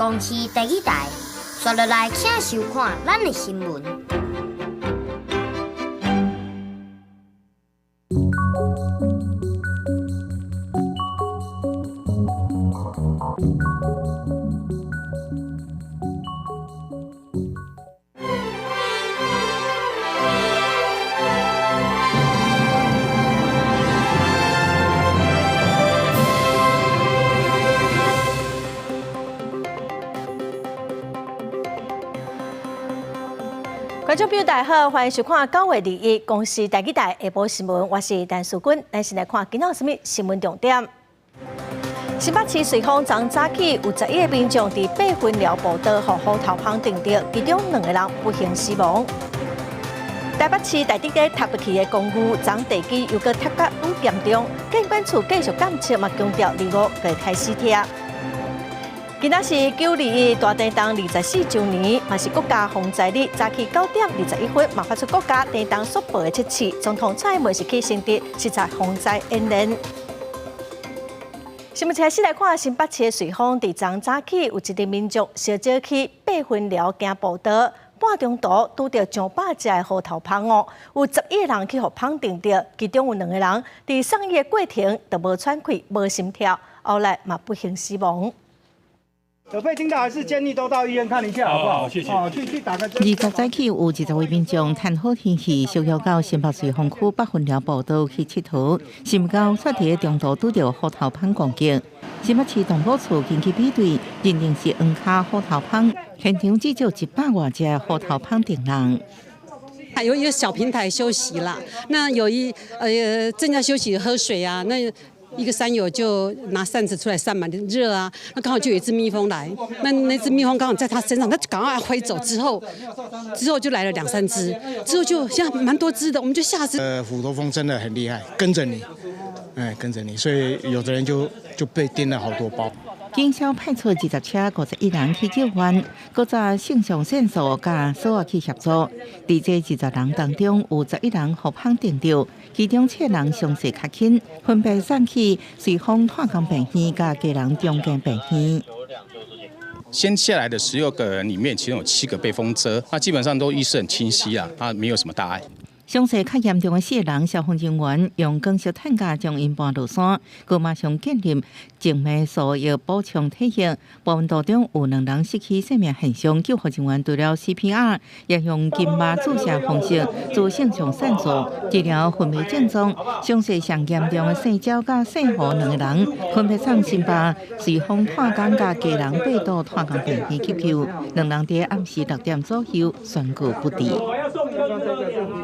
公司第一台，刷落来请收看咱的新闻。观众朋友，大家好，欢迎收看9月21公视台记台下晡新闻，我是陈淑君。咱先来看今仔什么新闻重点。新北市瑞丰昨早起有11个民众伫8分寮步道和虎头旁撞到，其中2个人不幸死亡。台北市台铁塔不起的公寓，昨地基又搁塌甲愈严重，监管处继续监测，嘛强调2号会开始贴。今仔是921大电动24周年，嘛是国家防灾日。早起9点21分，嘛发出国家电动速报的测试。总统蔡英文是去承德实在防灾演练。新闻开始来看，新北市的瑞丰伫昨早起有一个民众小早起8分寮行步道，半中途拄到上百只的虎头蜂哦，有11个人去互蜂叮到，其中有2个人伫送医的过程就无喘气、无心跳，后来嘛不幸死亡。有被听到还是建议都到医院看一下，好不好？谢谢。去打个针。20早起有20位民众趁好天气，逍遥到新北市丰区8分寮步道去佚佗，想不到煞伫中途拄到虎头蜂攻击。新北市动保处近期比对，认定是黄卡虎头蜂，现场至少100多只虎头蜂叮人。有一个小平台休息啦，那有正在休息喝水啊，那。一个山友就拿扇子出来扇嘛，热啊，那刚好就有一只蜜蜂来，那只蜜蜂刚好在他身上，他就赶快挥走，之后就来了2、3只，之后就现在蛮多只的，我们就吓死。虎头蜂真的很厉害，跟着你，跟着你，所以有的人就被叮了好多包。警消派出20车51人去救援，搁早肾上腺素甲所有去协助。伫这20人当中，有11人互蜂叮到，其中7人伤势较轻，分别送去瑞丰炭工病院甲基隆中间病院。先下来的16个人里面，其中有7个被蜂蛰，那基本上都意识很清晰啦，没有什么大碍。伤势较严重的4人，消防人员用光烧炭架将因搬落山，佮马上建立静脉输液补充体液。部分途中有2人失去生命现象，救护人员除了 CPR， 也用静脉注射方式自肾上腺素治疗昏迷症状。伤势上严重的姓焦甲姓胡2个人，分别送新北瑞丰炭工甲基隆北都炭工病院急救。2人伫暗时6点左右宣告不治。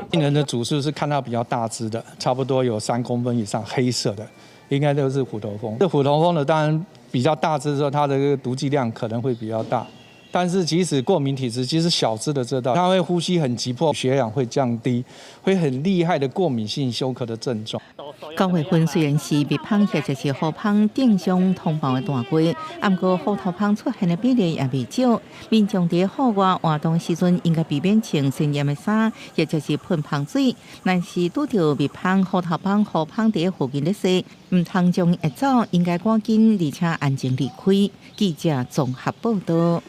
病人的主诉是看到比较大只的，差不多有3公分以上，黑色的，应该都是虎头蜂。这虎头蜂呢，当然比较大只的时候，它的毒剂量可能会比较大。但是即使过敏体质，即使小只的知道，它会呼吸很急迫，血氧会降低，会很厉害的过敏性休克的症状。9月份虽然是蜜蜂或者是虎蜂正常通报的大季，不过虎头蜂出现的比例也未少。民众在户外活动时阵，应该避免穿鲜艳的衫，或者是喷芳水。但是拄到蜜蜂、虎头蜂、虎蜂在附近的时，唔通将一走，应该赶紧而且安静离开。记者综合报道。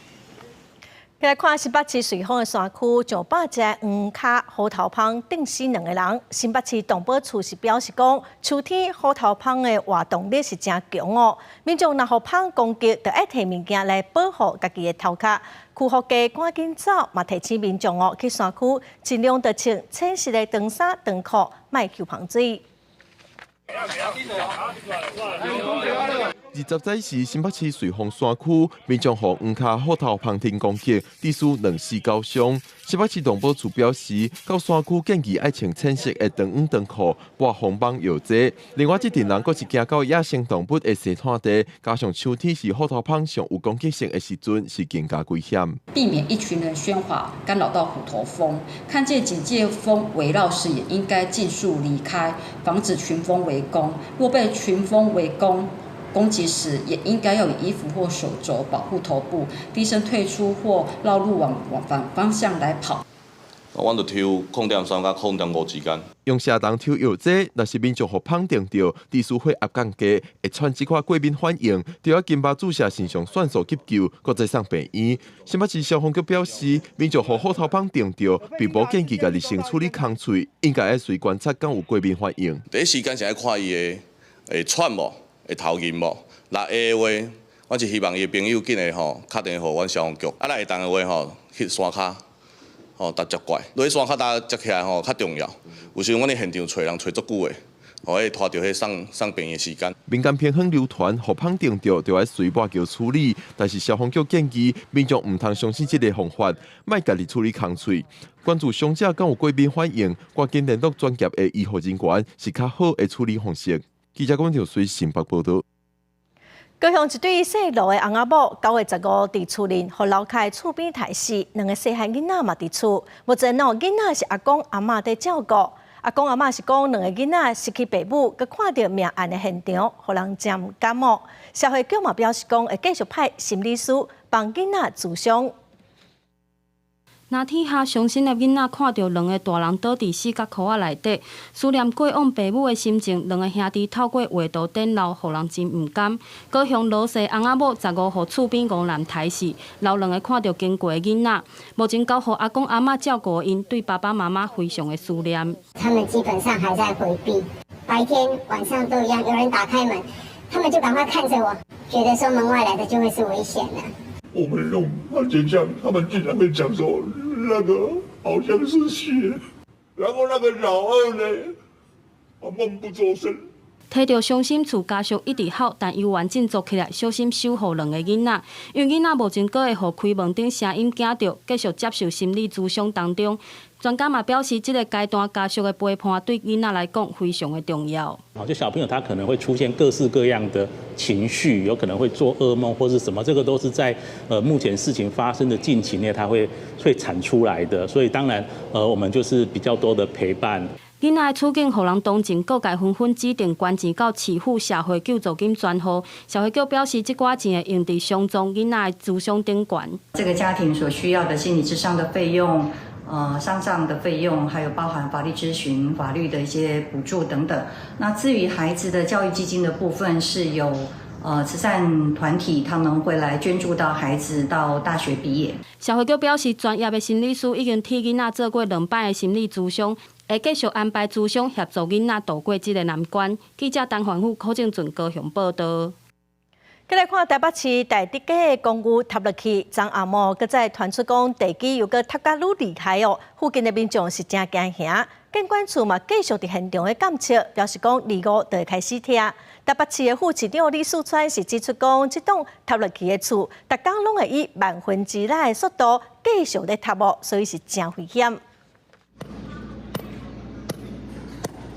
来看新北市瑞丰的山区，上百只黄卡虎头蜂叮死2个人。新北市动保处是表示讲，秋天虎头蜂的活动力是真强哦。民众若互蜂攻击，就要摕物件来保护家己的头壳。区福家赶紧走，嘛提醒民众哦，去山区尽量着穿浅色的长衫、长裤，莫吸芳水。20载时，新北市瑞丰山区民众互黄卡虎头蜂叮攻击，致死2死9伤。新北市动保处表示，到山区建议爱穿浅色的长衣长裤，避风帮药剂。另外，这群人阁是行到野生动物的生产地，加上秋天是虎头蜂上有攻击性的时阵，是更加危险。避免一群人喧哗，干扰到虎头蜂。看见警戒蜂围绕时，也应该尽速离开，防止群蜂围攻。若被群蜂围攻击时，也应该要以衣服或手肘保护头部，低声退出或绕路往反方向来跑。阮就抽0.3到0.5之间。用下当抽药剂，若是民众互芳定着，治输血压降低，会串即款过敏反应，就要紧巴注射肾上腺素急救，搁再送病院。新北市消防局表示，民众互后头芳定着，并无建议家己先处理空喙，应该要随观察敢有过敏反应。第一时间是爱看伊的会喘无，会头晕无，若会的话，阮是希望伊的朋友紧的打电话互阮消防局，若会当的话去山骹。搭接过来，落去山骹搭接起来较重要。有时阮伫现场找人找足久的，会拖着迄送病的时间。民间偏远流传，互芳定着就要随抹桥处理，但是消防局建议民众唔通相信这个方法，莫家己处理空喙。关注伤者敢有过敏反应，赶紧联络专业的医护人员是较好的处理方式。记者郭文条随新北报道。高雄一对细路的翁仔某9月15伫厝内，互楼下厝边刣死，2个细汉囡仔嘛伫厝。目前囡仔是阿公阿嬷在照顾，阿公阿嬷是讲2个囡仔失去爸母，佮看到命案的现场，互人真感冒。社会局嘛表示讲会继续派心理师帮囡仔治伤。那天下伤心的囡仔看到2个大人倒伫四角裤仔内底，思念过往爸母的心情，2个兄弟透过画图展露，互人真毋甘。高雄罗西翁仔某15号厝边公男刣死，留2个看到经过的囡仔。目前交予阿公阿嬷照顾因，对爸爸妈妈非常的思念。他们基本上还在回避，白天晚上都一样，有人打开门，他们就赶快看着我，觉得说门外来的就会是危险的。我们用安全枪，他们竟然会讲说那个好像是血，然后那个老二呢，梦不作声。摕到伤心厝家属一直哭，但由完振作起来，小心守护2个囡仔。因为囡仔目前阁会互开门顶声音惊到，继续接受心理咨商当中。专家嘛表示，这个阶段家属的陪伴对囡仔来讲非常的重要。就小朋友他可能会出现各式各样的情绪，有可能会做噩梦或是什么，这个都是在目前事情发生的近期内他会产出来的。所以当然我们就是比较多的陪伴。囡仔的处境，互人同情，各界纷纷指定捐钱到市府社会救助金专户。社会局表示，这寡钱会用伫伤重囡仔的咨商顶悬。这个家庭所需要的心理咨商的费用。丧葬的费用，还有包含法律咨询、法律的一些补助等等。那至于孩子的教育基金的部分，是有慈善团体他们会来捐助到孩子到大学毕业。社会局表示，专业的心理师已经替囡仔做过2摆的心理咨商，会继续安排咨商协助囡仔度过这个难关。记者陈焕富、柯正俊高雄报道。再来看台北市大直街的公寓塌落去，昨暗晡搁再传出讲地基又搁塌甲愈厉害哦，附近的民众是真惊吓。监管处嘛继续伫现场的监测，表示讲2号就会开始拆。台北市的副市长李树川是指出讲，这栋塌落去的厝，逐工拢会以1/1000的速度继续咧塌落，所以是真危险。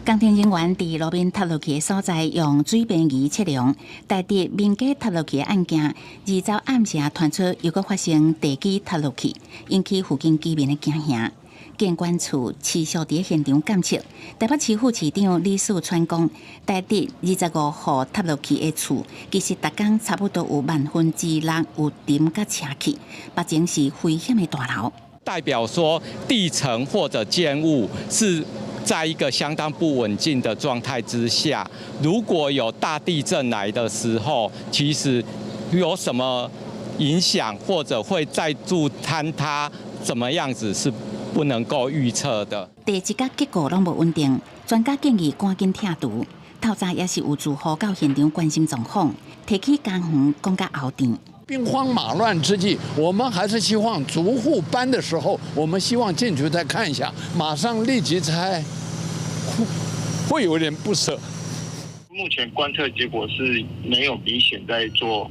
工程人员伫路边塌落去的所在用水平仪测量，大致民家塌落去的案件，2早暗时传出又搁发生地基塌落去，引起附近居民的惊吓。监管处持续伫现场监测。台北市副市长李树川讲，大致25号塌落去的厝，其实逐工差不多有6%有沉甲车去，目前是危险的大楼。代表说地层或者建物是在一个相当不稳定的状态之下，如果有大地震来的时候，其实有什么影响或者会再度坍塌，怎么样子是不能够预测的。第一甲结果拢无稳定，专家建议赶紧拆除。透早也是有住户到现场关心状况，提起工园讲甲后电。兵荒马乱之际，我们还是希望逐户搬的时候，我们希望进去再看一下，马上立即拆，会有点不舍。目前观测结果是没有明显在做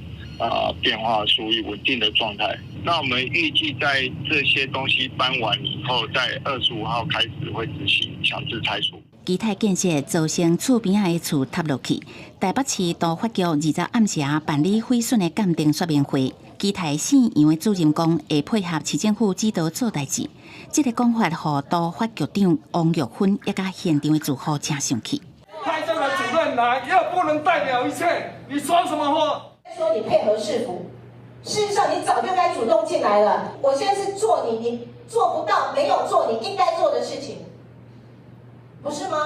变化，属于稳定的状态。那我们预计在这些东西搬完以后，在25号开始会执行强制拆除。基泰建设造成厝边仔的厝塌落去。台北市都发局20早暗时办理毁损的鉴定说明会。基泰县杨的主任讲，会配合市政府指导做代志。这个讲法，予都发局长王玉芬也甲现场的住户真生气。派这个主任来，又不能代表一切，你说什么话？说你配合市府，事实上你早就该主动进来了。我现在是做你做不到，没有做你应该做的事情，不是吗？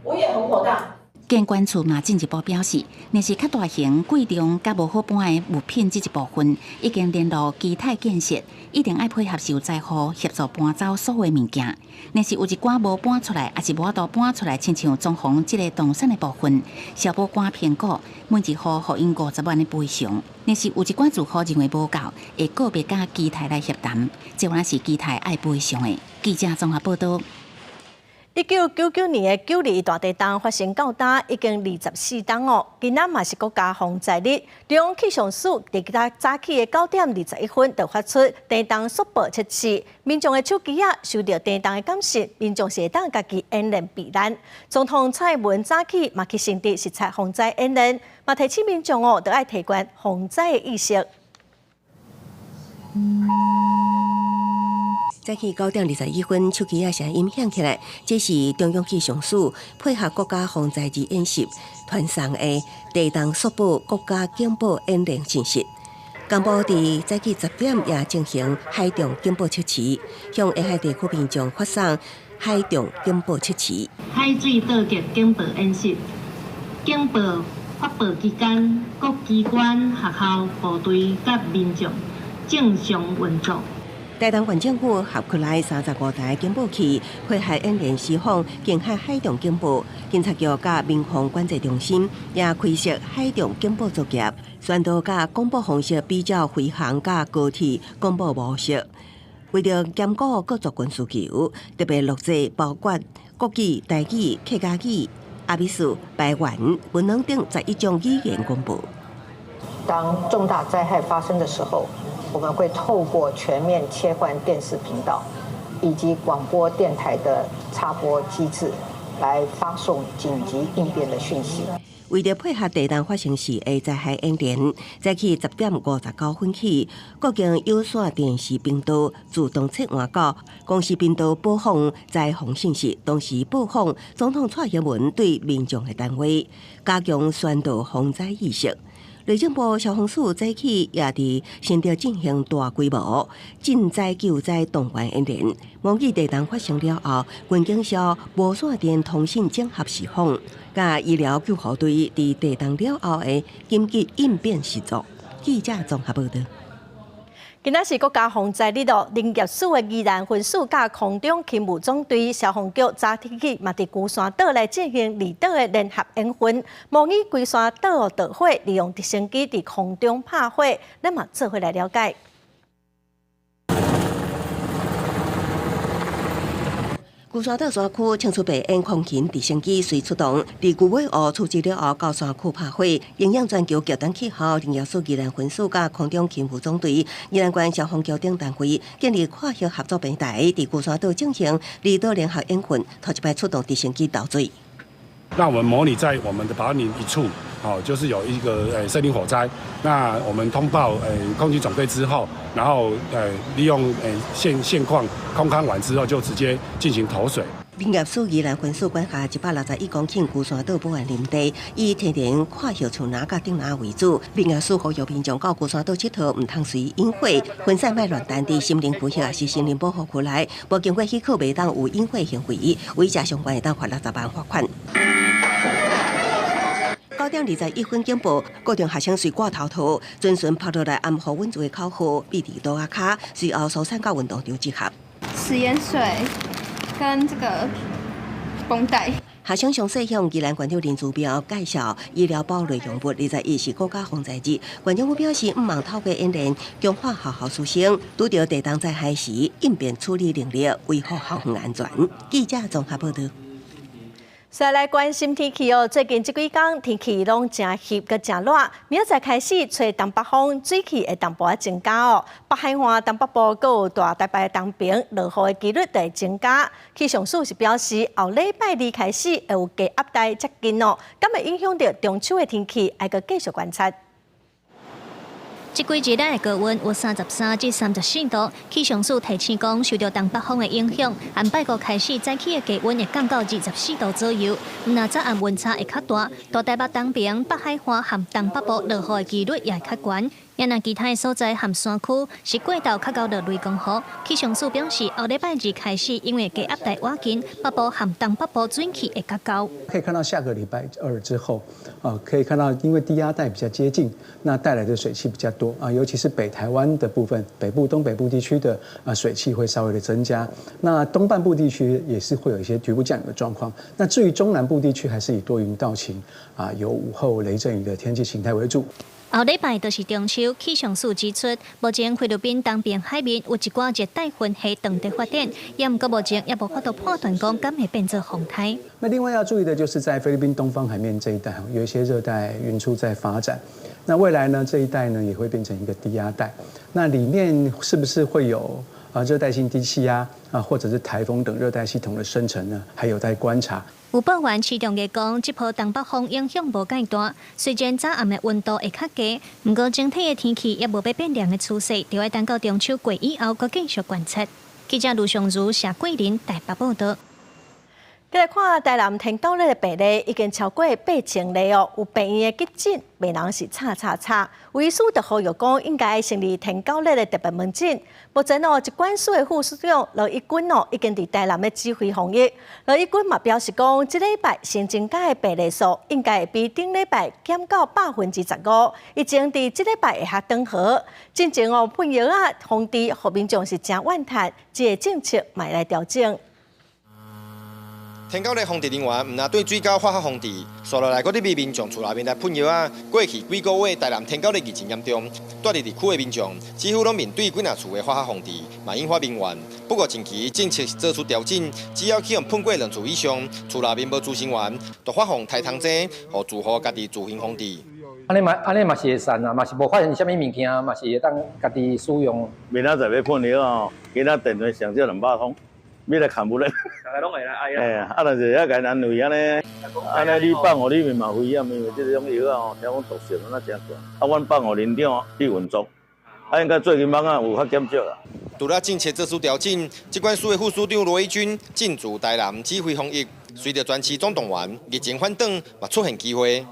我也很火大。监管处嘛进一步表示，若是较大型、贵重、甲无好搬的物品这一部分，已经联络基泰建设，一定要配合受灾户协助搬走所有物件。若是有一寡无搬出来，也是无法度搬出来，亲像装潢这个动产的部分，消保官评估每一户互因50万的赔偿。若是有一寡住户认为无够，会个别甲基泰来协谈，这原来是基泰爱赔偿的。记者综合报道。1999年的9日大地震发生到今已经24天哦，今仔嘛是国家防灾日。中央气象署伫今仔早起的9点21分就发出地震速报测试，民众的手机收到地震的感示，民众是会当家己演练避难。总统蔡英文早起嘛去成立实测防灾演练，嘛提醒民众都要提悬防灾的意识。早起9点21分，手机声音响起来，这是中央气象署配合国家防灾日演习传送的地震速报国家警报演练信息。公布伫早起10点也进行海中警报测试，向沿海地区民众发送海中警报测试。海水倒击警报演习，警报发布期间，各机关、学校、部队甲民众正常运作。台东县政府合起来35台警报器，配合演练释放近海海中警报。警察局甲民防管制中心也开设海中警报作业，宣导甲广播方式比较飞航甲高铁广播模式。为了兼顾各族群需求，特别录制包括国语、台语、客家语、阿美语、台湾、闽南等11种语言广播。当重大灾害发生的时候，我们会透过全面切换电视频道以及广播电台的插播机制，来发送紧急应变的讯息。为了配合地震发生时的灾害演练，早起10点59分起，各间有线电视频道自动切换到公视频道播放灾防信息，同时播放总统蔡英文对民众的谈话，加强宣导防灾意识。内政部消防署早起也伫先着进行大规模赈灾救灾动员演练。模拟地震发生了后，军警消无线电通信整合系统，甲医疗救护队伫地震了后的紧急应变实作。记者综合报道。今仔是国家防灾日哦，林业署的宜兰分署甲空中勤务总队、消防局早起嘛伫龟山岛来进行离岛的联合演训，模拟龟山岛导火，利用直升机伫空中拍火，咱嘛做伙来了解。龟山岛山区清楚白烟空勤直升机随出动，伫牛尾湖出击了后，到山区拍火。营养全球极端气候林业署宜兰分署甲空中勤务总队、宜兰县消防局等单位建立跨域合作平台，伫龟山岛进行离岛联合演训，头一摆出动直升机倒水。那我们模拟在我们的保安林一处，就是有一个森林火灾，那我们通报空军总队之后，然后利用现况空勘完之后，就直接进行投水。林业署宜兰分署管辖161公顷龟山岛保安林地，以天然跨校树林甲顶林为主。林业署呼吁民众到龟山岛佚佗，唔通随引火，分散莫乱弹伫森林区也是森林保护区内，无经过许可袂当有引火行为，违者相关会当罚60万罚款。9点21分警报，高中学生随挂头套，准顺跑落来暗河稳住的口河，避伫倒卡，随后疏散到运动场集合。食盐水跟这个绷带。学生详细向宜兰县长林志标介绍医疗保内容物，21是国家防灾日。县长表示，唔忙透过演练强化学校师生拄到地震灾害时应变处理能力，维护校园安全。记者综合报道。再来关心天气哦，最近这几天天气拢真热佮真热，明仔载开始吹东北风，水汽会淡薄增加哦。北海岸、东北部佮有大台北东边落雨的几率会增加。气象署是表示，后礼拜2开始会有低压带接近哦，敢会影响到中秋的天气，还佮继续观察。这几日的高温有33至34度，气象署提醒讲，受到东北风的影响，按拜五开始早起的低温会降到24度左右。那早暗温差会较大，大台北东边、北海岸和东北部落雨的几率也会较悬。也那其他的所在含山区是过道较高的雷公河。气象署表示，后礼拜2开始，因为低压带瓦近，北部含东北部水汽会较高。可以看到下个礼拜2之后，可以看到因为低压带比较接近，那带来的水汽比较多啊，尤其是北台湾的部分，北部、东北部地区的水汽会稍微的增加。那东半部地区也是会有一些局部降雨的状况。那至于中南部地区，还是以多云到晴啊，有午后雷阵雨的天气形态为主。后礼拜就是中秋，气象署指出，目前菲律宾东边海面有一寡热带风系长地发展，也毋过目前也无法度判断讲敢会变作风台。那另外要注意的就是在菲律宾东方海面这一带，有一些热带云出在发展。那未来呢，这一带呢也会变成一个低压带。那里面是不是会有热带性低气压或者是台风等热带系统的生成呢？还有待观察。有报员市场嘅讲，这波东北风影响无介大，虽然早暗的温度会较低，不过整体的天气也无要变凉的趋势，就要等到中秋过以后，再继续观察。记者卢尚如、谢桂林台北报道。再来看台南天狗类的病例已经超过8000例哦，有病院的急诊病人是叉。卫生署就呼吁讲，应该成立天狗类的特别门诊。目前哦，疾管署的副署长罗一军哦，已经伫台南的指挥防疫。罗一军嘛表示讲，这礼拜新增加的病例数应该会比顶礼拜减到15%，已经伫这礼拜下登河。真正哦，喷药防治，互民众是真怨叹，这个政策买来调整。天狗类防治人员唔但对水沟发射防治，刷落来嗰啲民众厝内面来喷药啊。过去几个月，台南天狗类疫情严重，住伫地区的民众几乎拢面对几若厝的发射防治，嘛引发民怨。不过近期政策做出调整，只要去用喷过2次以上，厝内面无住成员，就发放台糖针，互住户家己自行防治。安尼嘛是会善啊，嘛是无发现啥物物件，嘛是会当家己使用。明仔载要喷药哦，今仔电话上少200通。要来看不咧？大家拢会来爱啊！哎呀，但是要甲安慰安尼，安尼你放互你面嘛危险，因为这种药啊，听讲毒性那真悬。阮放互林长去运作，应该最近网啊有较减少啦。除了政策做出调整，疾管署的副署长罗一军进驻台南指挥防疫，随着专区总动员，疫情反转嘛出现机会。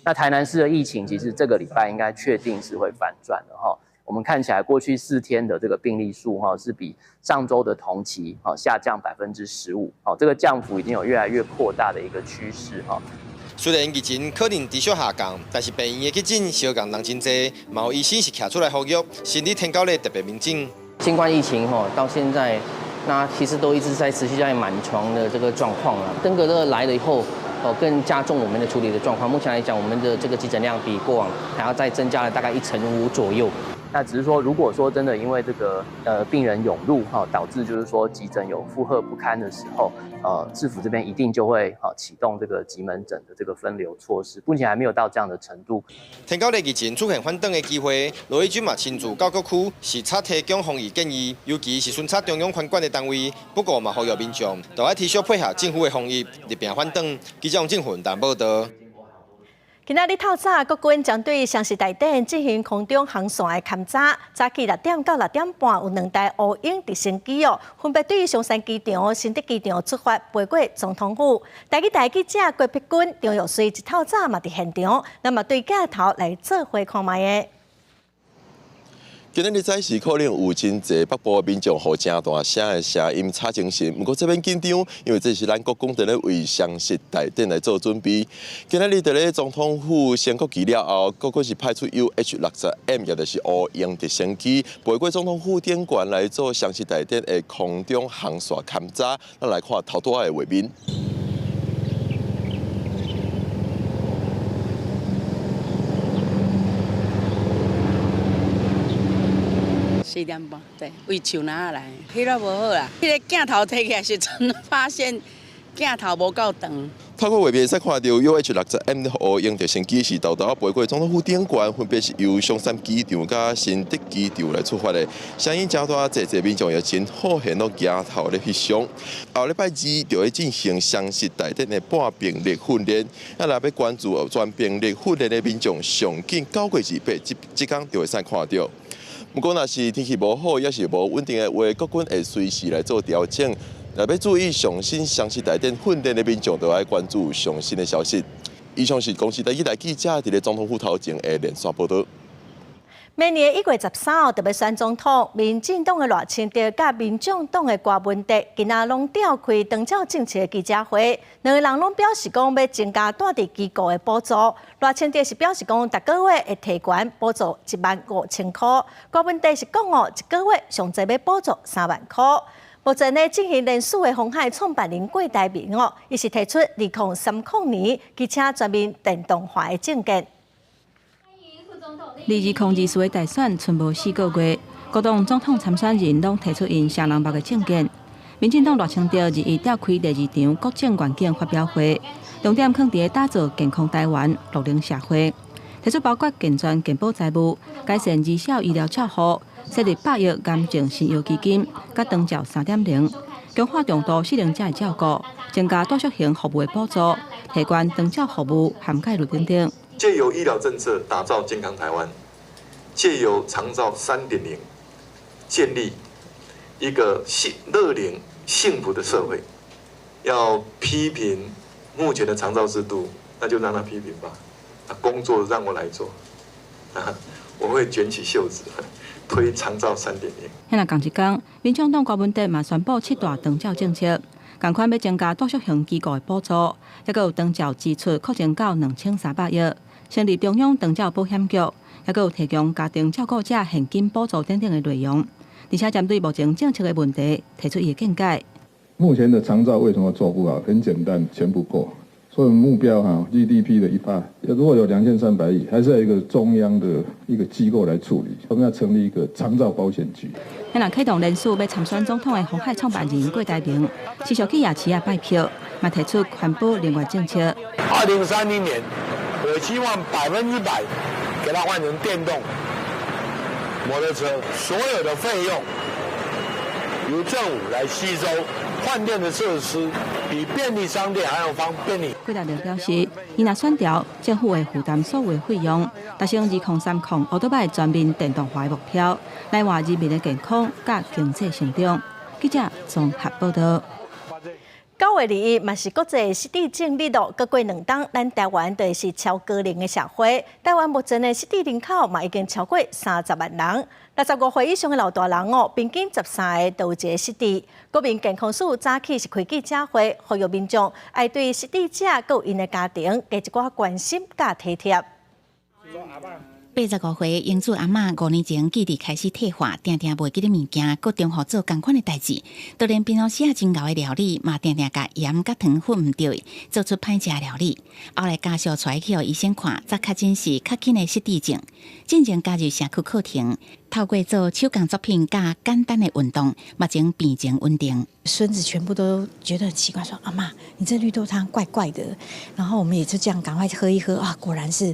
那台南市的疫情其实这个礼拜应该确定是会反转的哈。我们看起来过去4天的这个病例数是比上周的同期下降15%，这个降幅已经有越来越扩大的一个趋势哈。虽然疫情可能持续下降，但是病院的急诊小港人真多，嘛有医生是徛出来呼吁，成立天狗类特别门诊。新冠疫情到现在，那其实都一直在持续在满床的这个状况了。登革热来了以后，更加重我们的处理的状况。目前来讲，我们的这个急诊量比过往还要再增加了大概1.5%左右。那只是说，如果说真的因为这个病人涌入导致就是说急诊有负荷不堪的时候，市府这边一定就会启动这个急门诊的这个分流措施。目前还没有到这样的程度。天狗类疫情出现反转的机会，罗义军嘛亲自到各区视察提供防疫建议，尤其是巡查中央宽管的单位。不过嘛，呼吁民众都要持续配合政府的防疫，疫病反转。记者郑云台报道。今仔日透早，国军将对城市台顶进行空中航线的勘查。早起6点到6点半，有2台乌鹰直升机分别对松山机场、新德机场出发，飞过总统府。台记者郭碧君、张玉水一透早嘛伫现场，那么对镜头来做伙看卖的。今日早时可能有真侪北部民众和正大声的声音吵精神，不过这边紧张，因为这是咱国公伫咧为双十大典来做准备。今日伫咧总统府升国旗了后，国军是派出 UH-60M， 也就是乌鹰直升机，飞过总统府典馆来做双十大典的空中航线勘查。咱来看头多的画面。4点半，对，为树林来，迄个无好啦。迄个镜头摕起来时阵，发现镜头无够长。透过画面使看到 UH-60M 乌鹰直升机是豆豆飞过总统府典馆，分别是由松山机场甲新德机场来出发的。声音真大，侪民众也真好现到镜头咧翕相。后礼拜2就会进行双十大典的半兵力训练，若要关注全兵力训练的民众，上紧9月28即天就会使看到。不过，若是天气无好，也是无稳定的话，国军会随时来做调整。若要注意上新双十大典训练的民众，都要关注上新的消息。以上是公司第一台记者伫咧总统府头前的连续报道。明年1月13號特別選總統，民進黨嘅賴清德甲民眾黨嘅郭文哲今仔攏召開長照政策嘅記者會，兩個人攏表示講要增加帶地機構嘅補助。賴清德是表示講，逐個月會提懸補助15000塊，郭文哲是講一個月上濟要補助3萬塊。目前呢，進行連署嘅鴻海創辦人郭台銘伊是提出2030年汽車全面電動化嘅政見。2002歲大選剩無4個月，各黨總統參選人攏提出因聲人目嘅政見。民進黨賴清德日召開第2場國政願景發表會，重點放在打造健康台灣、綠能社會，提出包括健全健保財務、改善兒少醫療照護、設立100億癌症信用基金、甲長照3.0，強化重度失能者嘅照顧，增加多屬性服務嘅補助，提高長照服務涵蓋率等等。借由醫療政策打造健康台灣，借由長照3.0建立一個樂齡幸福的社會。要批評目前的長照制度，那就讓他批評吧。工作讓我來做，我會捲起袖子推長照3.0。迄若同一天，民眾黨郭文哲嘛宣布7大長照政策，同款要增加多屬性機構的補助，還有長照支出擴增到2300億。成立中央長照保險局，還有提供家庭照顧者現金補助等等的內容，而且針對目前政策的問題，提出伊的見解。目前的長照為什麼做不好？很簡單，錢不夠。所以目標GDP 的1%，如果有2300億，還是要一個中央的一個機構來處理。我們要成立一個長照保險局。迄若啟動連署要參選總統的鴻海創辦人郭台銘，持續去夜市拜票，嘛提出環保能源政策。2030年。我希望100%給它換成電動摩托車，所有的費用由政府來吸收，換電的設施比便利商店還要便利。郭台銘表示，伊若選調，政府會負擔所有費用，達成2030奧多拜全面電動化目標，來換人民的健康甲經濟成長。記者綜合報道。9月2日，嘛是國際失智症日咯。過過2冬，咱台灣就是超高齡嘅社會。台灣目前嘅失智人口嘛已經超過30萬人。65歲以上嘅老大人平均13個都有一個失智。國民健康署早起是開記者會，呼籲民眾愛對失智者佮因嘅家庭加一寡關心甲體貼。85歲英祖阿嬷5年前記憶開始退化，定定袂記得物件，佮中互做同款的代志。就連平常時真熬的料理，嘛定定甲鹽甲糖混唔對，做出歹食料理。後來家屬帶去予醫生看，才確診是較輕的失智症。進前加入社區課程，透過做手工作品甲簡單的運動，目前病情穩定。孫子全部都覺得很奇怪，說阿嬷，你這綠豆湯怪怪的。然後我們也就這樣趕快喝一喝，啊，果然是。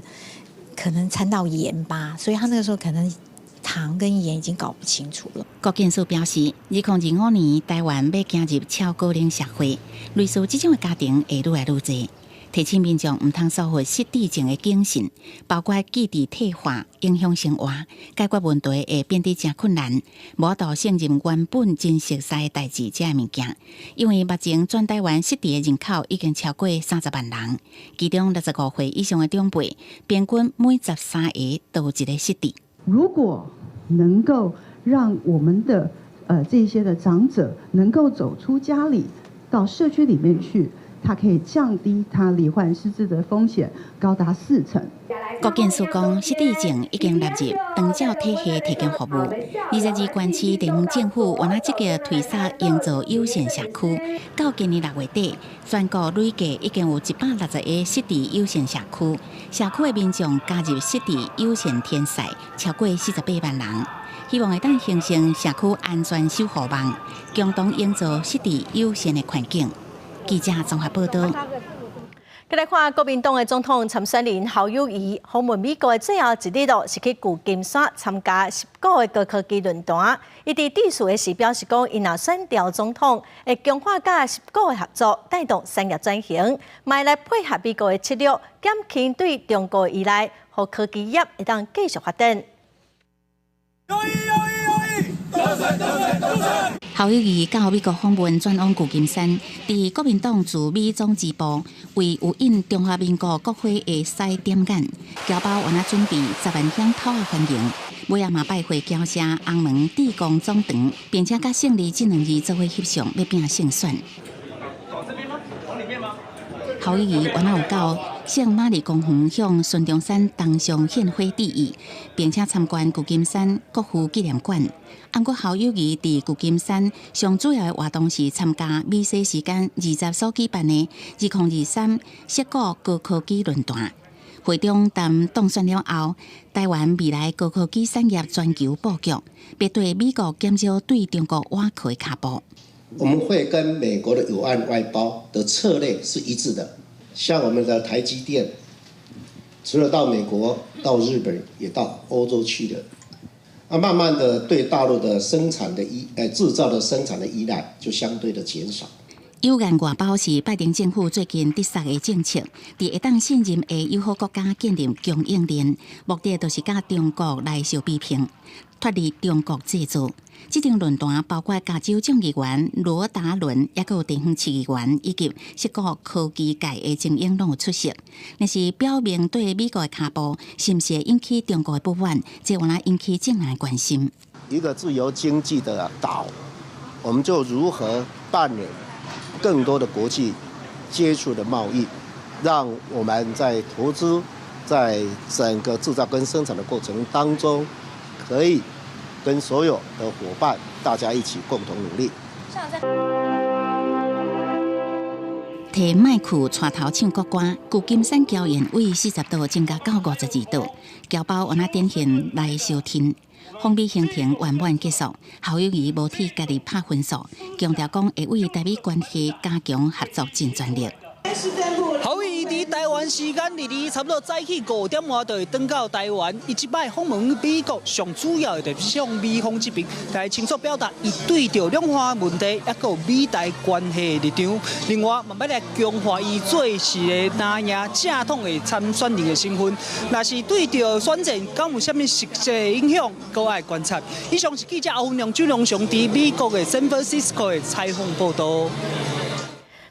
可能摻到鹽吧，所以他那個時候可能糖跟鹽已經搞不清楚了。郭建樹表示，2025年台灣要進入超高齡社會，類似這種的家庭會愈來愈多，提醒民眾唔通疏忽失智症的警訊，包括記憶退化、影響生活、解決問題會變得真困難，無法度勝任原本真熟悉的代志這物件。因為目前全台灣失智的人口已經超過30萬人，其中65歲以上的長輩，平均每13個都有一個失智。如果能夠讓我們的這些的長者能夠走出家裡，到社區裡面去。它可以降低它罹患失智的風險，高達40%。郭建樹講，失智症已經納入長照體系提供服務。22縣市地方政府原來積極推動營造友善社區，到今年6月底，全國累計已經有160個失智友善社區，社區的民眾加入失智友善天使超過48萬人。希望會當形成社區安全守護網，共同營造失智友善的環境。記者綜合報道。再來看國民黨嘅總統參選人侯友宜訪問美國嘅最後一日咯，是去舊金山參加19個高科技論壇。伊佇致辭嘅時表示講，伊若選調總統，會強化甲19個合作，帶動產業轉型，賣來配合美國嘅策略，減輕對中國嘅依賴，讓科技業會當繼續發展。侯友宜到美國訪問，轉往舊金山，佇國民黨駐美總支部為有印中華民國國徽的西點眼，僑胞原來準備10萬箱土歡迎。尾仔嘛拜会交社红门地公总堂，并且甲胜利这2字做伙翕相，要拼胜选。往这边吗？往里面吗？侯友宜原来有到圣玛丽公园向孙中山当上献花致意，并且参观旧金山国父纪念馆。不过侯友宜伫旧金山上主要的活动是参加美西时间20所举办的2023涉谷高科技论坛。会中当选了后，台湾未来高科技产业全球布局，必对美国减少对中国挖苦的脚步。我们会跟美国的有岸外包的策略是一致的，像我们的台积电，除了到美国、到日本，也到欧洲去了。慢慢的对大陆的生产的制造的生产的依赖就相对的减少。有岸外包是拜登政府最近得实的政策，伫会当信任的友好国家建立供应链，目的就是甲中国来相比拼，脱离中国制造。这场论坛包括加州众议员罗达伦，也有地方市议员以及涉谷科技界的精英拢有出席。但是表明对美国的脚步是不是引起中国的不满，这原来引起正面关心。一个自由经济的岛，我们就如何扮演更多的国际接触的贸易，让我们在投资，在整个制造跟生产的过程当中，可以跟所有的伙伴大家一起共同努力。摕麦克带头唱国歌，旧金山郊县为40度增加到52度，侨胞原来典型来收听。封闭行程圆满结束，侯友宜无替家己拍分数，强调讲会为台美关系加强合作尽全力。侯友宜伫台湾时间差不多早起5点外就会登到台湾，伊即摆访问美国，上主要的就是向美方这边来清楚表达伊对着两岸问题，也有美台关系的立场。另外，慢慢来强化伊做事的拿赢正统的参选人的身份。若是对着选战，敢有啥物实际的影响，搁爱观察。以上是记者欧阳俊龙上伫美国的 San Francisco 的采访报道。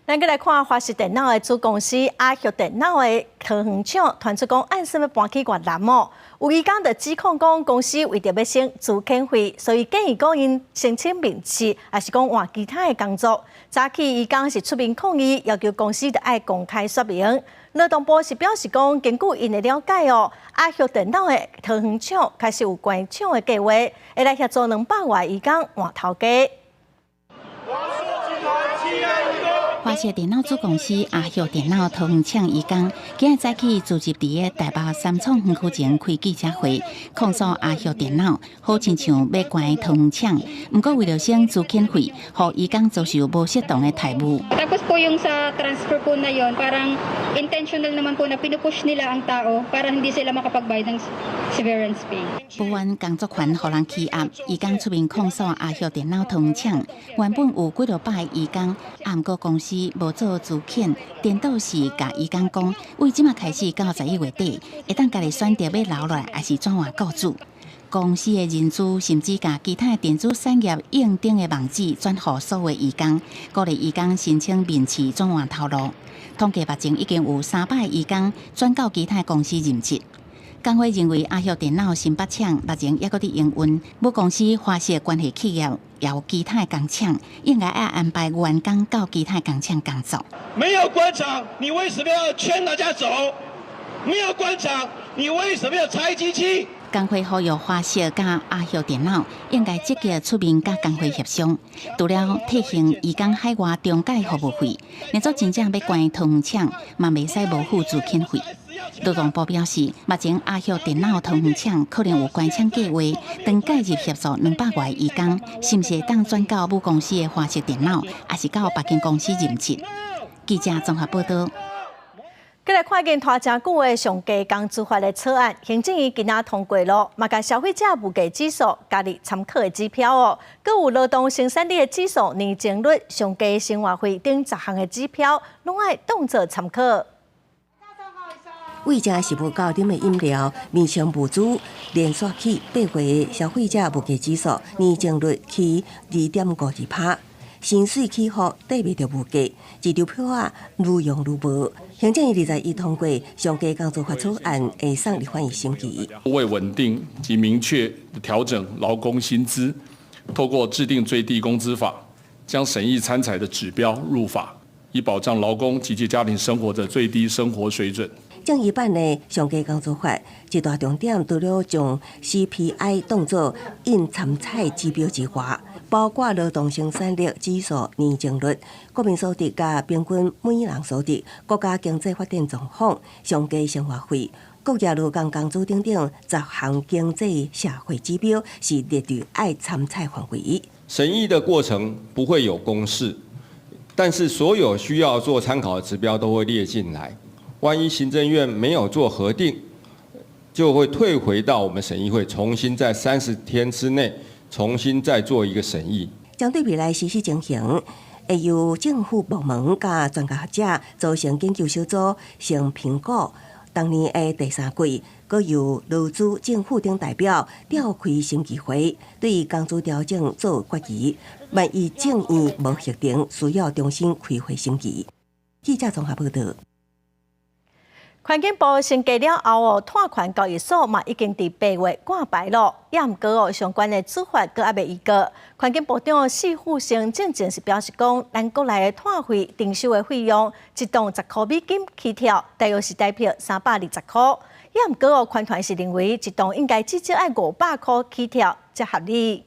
咱再来看华视电脑的子公司阿旭电脑的桃园厂传出讲，按什么搬去越南哦？有义工就指控讲，公司为着要省资遣费，所以建议讲因申请面试，还是讲换其他的工作。早起义工是出面抗议，要求公司得爱公开说明。劳动部是表示讲，根据因的了解哦，阿旭电脑的桃园厂开始有关厂的计划，会来协助200外义工换头家。华视电脑子公司阿旭电脑桃园厂义工，今日早起组织伫个台北三创园区前开记者会，控诉阿旭电脑好亲像要关桃园厂，不过为了省资遣费，互义工遭受无适当的态度。Tapos po yung sa transfer po na yon, parang intentional naman po na pinupush nila ang tao para hindi sila makapagbayad ng severance pay. 不愿工作权互人欺压，义工出面控诉阿旭电脑桃园厂原本有几多百义工，不过公司无做资遣，颠倒是甲义工讲，为即马开始到11月底，会当家己选择要留落来，还是转换雇主。公司的人资甚至甲其他电子产业应征的网址转予所有义工，鼓励义工申请面试转换头路。统计目前已经有300义工转到其他公司任职。工会认为阿旭电脑新北厂目前也搁伫营运，母公司华视关系企业也有其他工厂，应该要安排员工到其他工厂工作。没有官场，你为什么要劝大家走？没有官场，你为什么要拆机器？工会呼吁华视甲阿旭电脑应该积极出面甲工会协商，除了退行义工海外中介服务费，连做真正要关桃园厂，嘛袂使无付资遣费。劳动部表示，目前阿旭电脑桃园厂可能有关厂计划，当介入协助200外义工，是毋是当转到母公司的华视电脑，还是到别间公司任职？记者综合报道。再来看一件拖真久的上架工资法的草案，行政院今仔通过了，嘛甲消费者物价指数加入参考的指标哦，搁有劳动生产力的指数、年增率、上架生活费等10项的指标，拢爱当作参考。为正是无高点的饮料、面上物资，连续起8月消费者物价指数年增率起2.52%。薪水起伏对袂着物价，一张票仔愈用愈无。行政院21通过上加工作法草案，会送立法院审议。为稳定及明确调整劳工薪资，透过制定最低工资法，将审议参采的指标入法，以保障劳工及其家庭生活的最低生活水准。正义版的上加工作法一大重点，除了将 CPI 当作应参采指标之外，包括劳动生产力指数年增率、国民所得甲平均每人所得、国家经济发展状况、上加生活费、国家劳工工资等等10项经济社会指标是列入爱参采范围。审议的过程不会有公式，但是所有需要做参考的指标都会列进来。万一行政院没有做核定，就会退回到我们审议会，重新在30天之内重新再做一个审议。针对未来实施情形，会由政府部门甲专家学者组成研究小组，先评估。当年的第3季，佮由劳资、政府等代表召开审议会，对工资调整做决议。万一政院无核定，需要重新开会审议。记者综合报道。环境部升格了后，碳权交易所嘛已经伫8月挂牌了，也毋过相关的处罚阁还未议过。环境部长施富成正正是表示讲，咱国内的碳费征收的费用一吨10块美金起跳，大约是代表320块。也毋过环团是认为一吨应该至少要500块起跳才合理。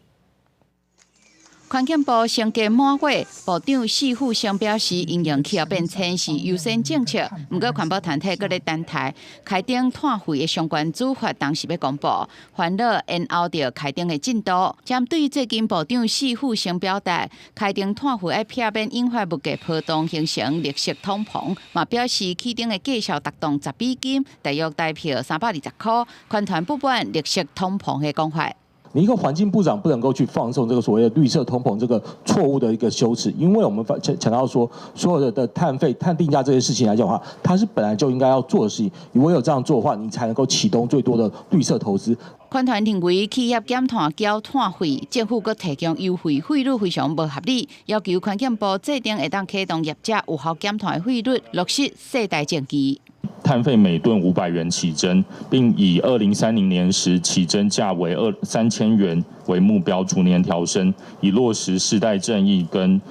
环境部升格满月，部长施富成表示，应用气候变迁是优先政策。不过，环保团体搁咧等待开征碳费的相关处罚，当时要公布，烦恼延后着开征的进度。针对最近部长施富成表达，开征碳费要避免引发物价波动，形成绿色通膨，嘛表示起征的价效达到10美金，大约代表320块。环团不满绿色通膨的讲法。你一个环境部长不能够去放送这个所谓的绿色通膨这个错误的一个修辞，因为我们强调说，所有的碳费、碳定价这些事情来讲的话，它是本来就应该要做的事情。你唯有这样做的话，你才能够启动最多的绿色投资。环团认为企业减碳缴碳费，政府阁提供优惠费率非常不合理，要求环境部制定会当启动业者有效减碳的费率，落实世代正期。碳费每吨500元起征，并以2030年时起征价为3000元为目标，逐年调升，以落实世代正义跟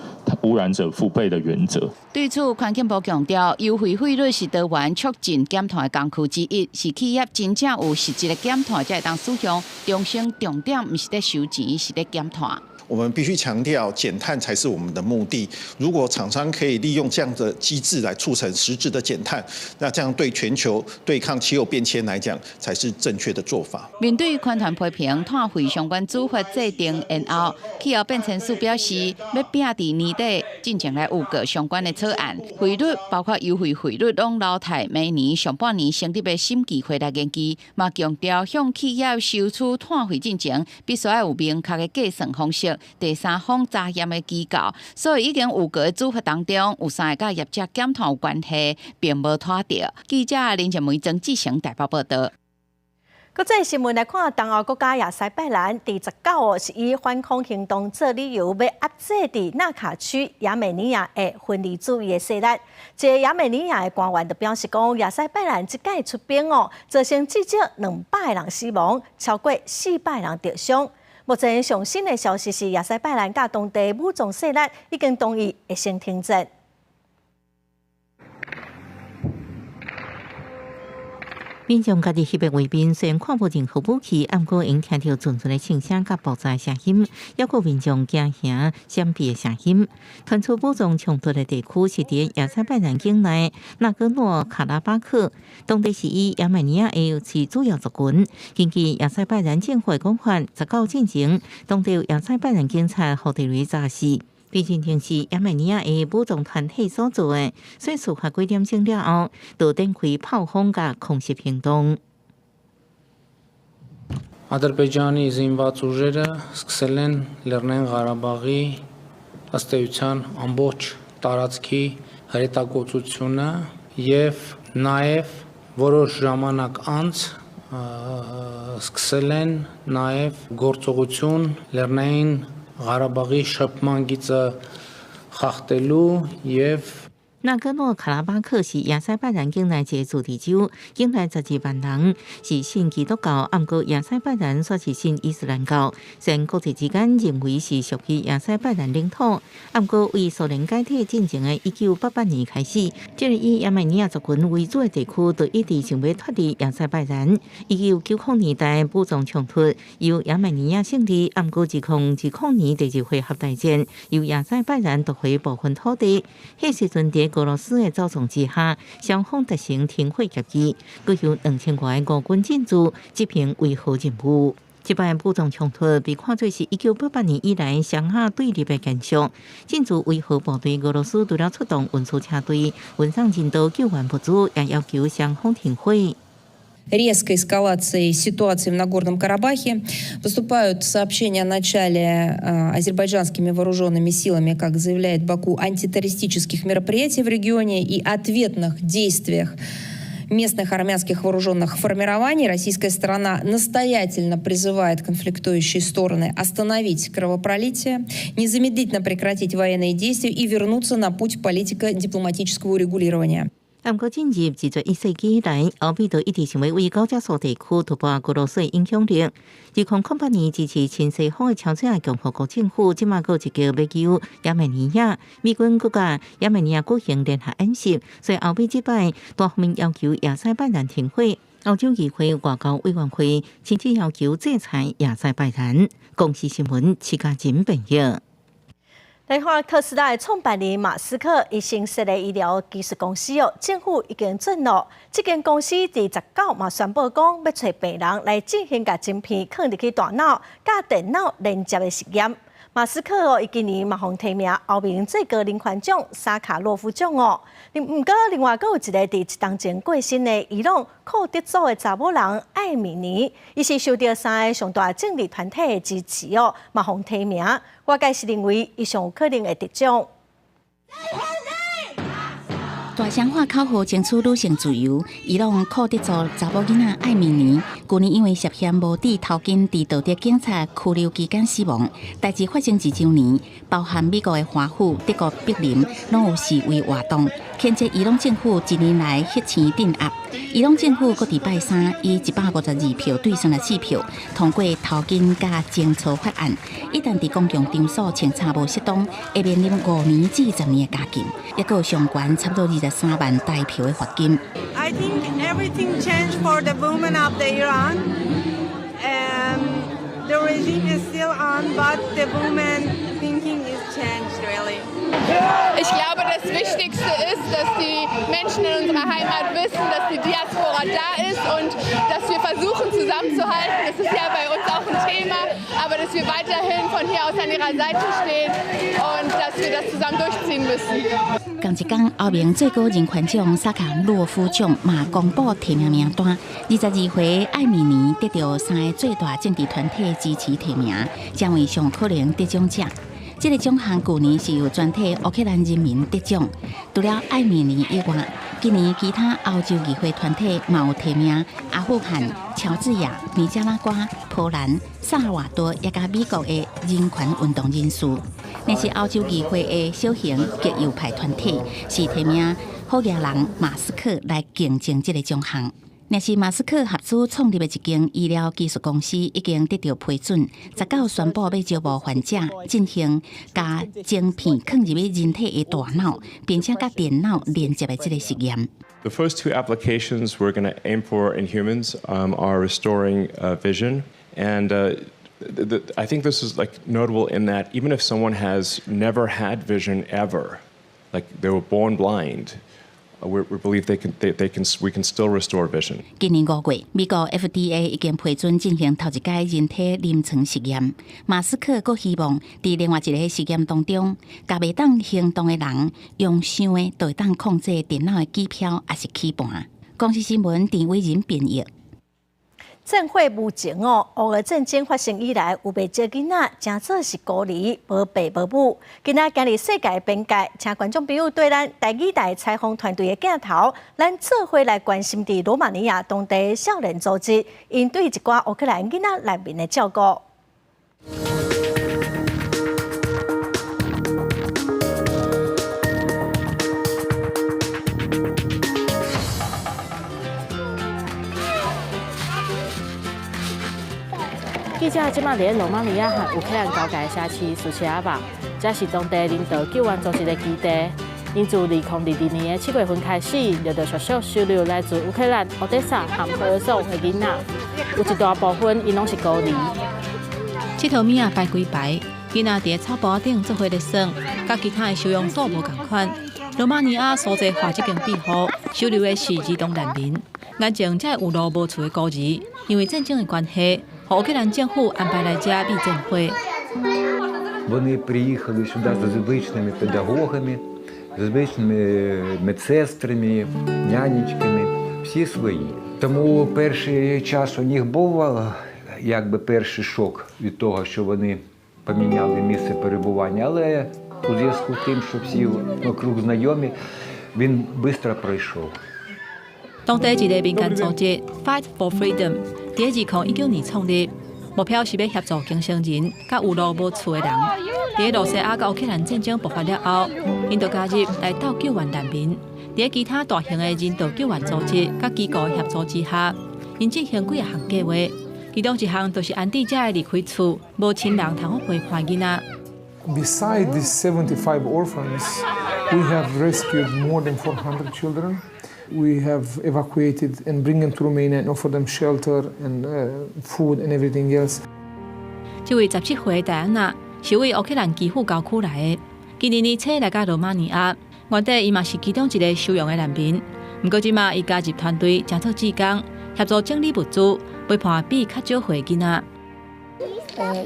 污染者负配的原则。对此，环境部强调，优惠费率是台湾促进减碳的工具之一，是企业真正有实质的减碳才会当使用。中心重点不是在收钱，是在减碳。我们必须强调，减碳才是我们的目的。如果厂商可以利用这样的机制来促成实质的减碳，那这样对全球对抗气候变迁来讲，才是正确的做法。面对环团批评碳费相关处罚制定延后，气候变迁署表示，要拼伫年底进行来有个相关的草案，费率包括优惠费率拢老态，每年上半年成立的审计会来研究，嘛强调向企业收取碳费进前，必须要有明确的计算方式。第三方查验的机构，所以已经有个处罚当中有3个甲业者减碳有关系，并无拖着。记者林建梅、曾志成台北报道。国际新闻来看，东欧国家亚塞拜然第19号是以反恐行动做理由，要压制伫纳卡区亚美尼亚的分离主义的势力。一个亚美尼亚的官员就表示讲，亚塞拜然即届出兵造成至少200人死亡，超过400人受伤。目前上新的消息是，亚塞拜然甲当地武装势力已经同意会先停战。民众家己翕的画面，虽然看无任何武器，不过因听到阵阵的枪声甲爆炸的声音，还有民众惊吓闪避的声音。传出武装冲突的地区是伫亚塞拜然境内纳戈诺卡拉巴克，当地是以亚美尼亚为主要族群。根据亚塞拜然政府的讲法，19进前，当地亚塞拜然警察获地雷炸死。毕竟正是亚美尼亚的武装团体所做的，所以事发几点钟了后，就展开炮轰甲空袭行动。Ադրբեջանի զինված ուժերը սկսել են Լեռնային Ղարաբաղի ըստ էության ամբողջ տարածքի հրետակոծությունը եւ նաեւ որոշ ժամանակ անց սկսել են նաեւ գործողություն Լեռնային Ղարաբաղի շփման գիծը խախտելու եւ 纳戈诺卡拉巴克是亚塞拜然境内一个自治州，境内12万人，是信基督教，不过亚塞拜然却是信伊斯兰教。虽然国际之间认为是属于亚塞拜然领土，不过为苏联解体进程的1988年开始，这个以亚美尼亚族群为主的地区就一直想要脱离亚塞拜然。1990年代武装冲突由亚美尼亚胜利，不过2010年第二回合大战由亚塞拜然夺回部分土地。迄时阵伫俄罗斯的操纵之下，双方达成停火协议，佮有2000多个俄军进驻执行维和任务。这摆武装冲突被看作是1988年以来上下对立的延续。进驻维和部队俄罗斯除了出动运输车队，运送人道救援物资，也要求双方停火。резкой эскалации ситуации в Нагорном Карабахе. Поступают сообщения о начале азербайджанскими вооруженными силами, как заявляет Баку, антитеррористических мероприятий в регионе и ответных действиях местных армянских вооруженных формирований. Российская сторона настоятельно призывает конфликтующие стороны остановить кровопролитие, незамедлительно прекратить военные действия и вернуться на путь политико-дипломатического урегулирования. 不过，进入21世纪以来，欧美都一直想要为高加索地区突破俄罗斯的影响力。2008年支持亲西方的朝鲜共和国政府，即马有一个要求亚美尼亚美军国家亚美尼亚举行联合演习，所以欧美这摆多方面要求亚塞拜然停火。欧洲议会外交委员会甚至要求制裁亚塞拜然。公视新闻徐家珍报道。来看特斯拉的创办人马斯克，伊新设的医疗技术公司政府已经准诺，这间公司伫19嘛宣布讲要找病人来进行甲晶片放入去大脑、甲电脑连接的实验。马斯克伊今年嘛获提名欧盟最高人权奖沙卡洛夫奖不过另外阁有一个伫1年前过身的伊朗库德族的查某人艾米尼，伊是受到3个上大政治团体的支持嘛获提名。外界是认为伊上有可能会得奖。大城化口号争取女性自由，伊朗库德族查某囡仔艾米尼，去年因为涉嫌无抵头巾伫道德警察拘留期间死亡。代志发生1周年，包含美国的华府、德国柏林，拢有示威活动，谴责伊朗政府1年来黑钱镇压。伊朗政府搁伫拜三以152票对上了4票，通过头巾加侦查法案。一旦伫公共场所穿插无适当，会面临5年至10年的加刑，也有上悬差不多23万大票的罚金。I think everything changed for the women of the Iran. The regime is still on, but the women thinking is changed really. Ich glaube, das Wichtigste ist, dass die Menschen in unserer Heimat wissen, dass die Diaspora da ist und dass wir versuchen zusammenzuhalten. Das ist ja bei uns auch ein Thema, aber dass wir weiterhin von hier aus an ihrer Seite stehen und dass wir das zusammen durchziehen müssen. 同一天，欧盟最高人权奖萨卡洛夫奖嘛公布提名名单，22回艾米尼得到3个最大政治团体支持提名，将为上可能得奖者。这个奖项去年是由全体乌克兰人民得奖，除了艾米尼以外，今年其他欧洲议会团体嘛有提名阿富汗、乔治亚、尼加拉瓜、波兰、萨尔瓦多，也甲美国的人权运动人士。那是欧洲议会的小型极右派团体，是提名好野人马斯克来竞争这个奖项。若是马斯克合资创立的一间医疗技术公司已经得到批准，19宣布要招募患者进行加晶片放入人体的大脑，并且甲电脑连接的这个实验。The first 2 applications we're going to aim for in humans are restoring vision, and I think this is like notable in that even if someone has never had vision ever, like they were born blind. We believe we can still restore vision. 今年5月，美国 FDA 已经批准进行头一届人体临床实验。马斯克阁希望在另外一个实验当中，甲袂当行动的人用想的就会当控制电脑的机票，还是起盘。公视新闻陈伟仁编译。政会目前乌俄战争发生以来，有不少囡仔真做是孤儿，无爸无母。今仔今日世界边界，请观众朋友对咱台语台采访团队的镜头，咱做伙来关心伫罗马尼亚当地少年组织因对一寡乌克兰囡仔难民的照顾。记者即马伫罗马尼亚和乌克兰交界社区苏切亚巴，这是当地人道救援组织的基地。因自2022年7月份开始，就着续收留来自乌克兰、奥德萨和赫尔松的囡仔，有一大部分因拢是孤儿。这套物啊排几排，囡仔伫草包顶做伙咧耍，甲其他的收容所无共款。罗马尼亚所在华这间庇护收留的是儿童难民，眼前才有路无厝的孤儿，因为战争的关系，互乌克兰政府安排来遮避战会。Вони приїхали сюди за звичними педагогами, за звичними медсестрами, нянечками, всі свої. Тому перший час у них був якби перший шок від того, що вони поміняли місце перебування, але у зв'язку з тим, що всі вокруг знайомі, він швидко пройшов. 当地一个民间组织 Fight for Freedom， 伫2019年创立，目标是要协助经生人甲有路无厝的人。伫罗西亚甲乌克兰战争爆发了后，因就加入来斗救援难民。伫其他大型的人道救援组织甲机构的协助之下，因进行几项计划，其中一项就是安置遮的离开厝，无亲人通好陪伴囡仔。Besides these 75 orphans, we have rescued more than 400 children. We have evacuated and bring them to Romania and offer them shelter and food and everything else. 这位17岁的戴安娜是为乌克兰基辅郊区来的，今年年初来到罗马尼亚，原底伊嘛是其中一个收容的难民。不过即马伊加入团队，正做志工，协助整理物资，陪伴比较少岁囡仔。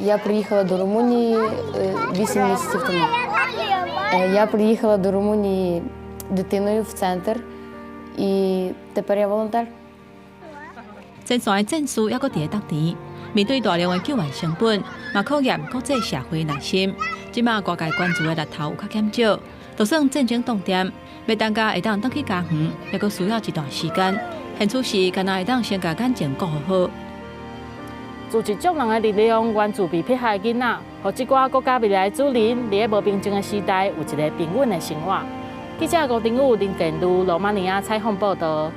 Я приїхала до Румунії 8 місяців тому. Я приїхала до Румунії дитиною в центр, і тепер я волонтер. 前线的战士还阁伫当地，面对大量的救援成本，嘛考验国际社会耐心。即马外界关注的日头有较减少，就算战争冻点，要大家会当回去家园，也阁需要一段时间。现此时，敢若会当先甲眼睛顾好。组织众人的力量援助被迫害的囡仔，互这寡国家未来主人伫咧无平静的时代有一个平稳的生活。记者吴定宇、林建如罗马尼亚采访报道。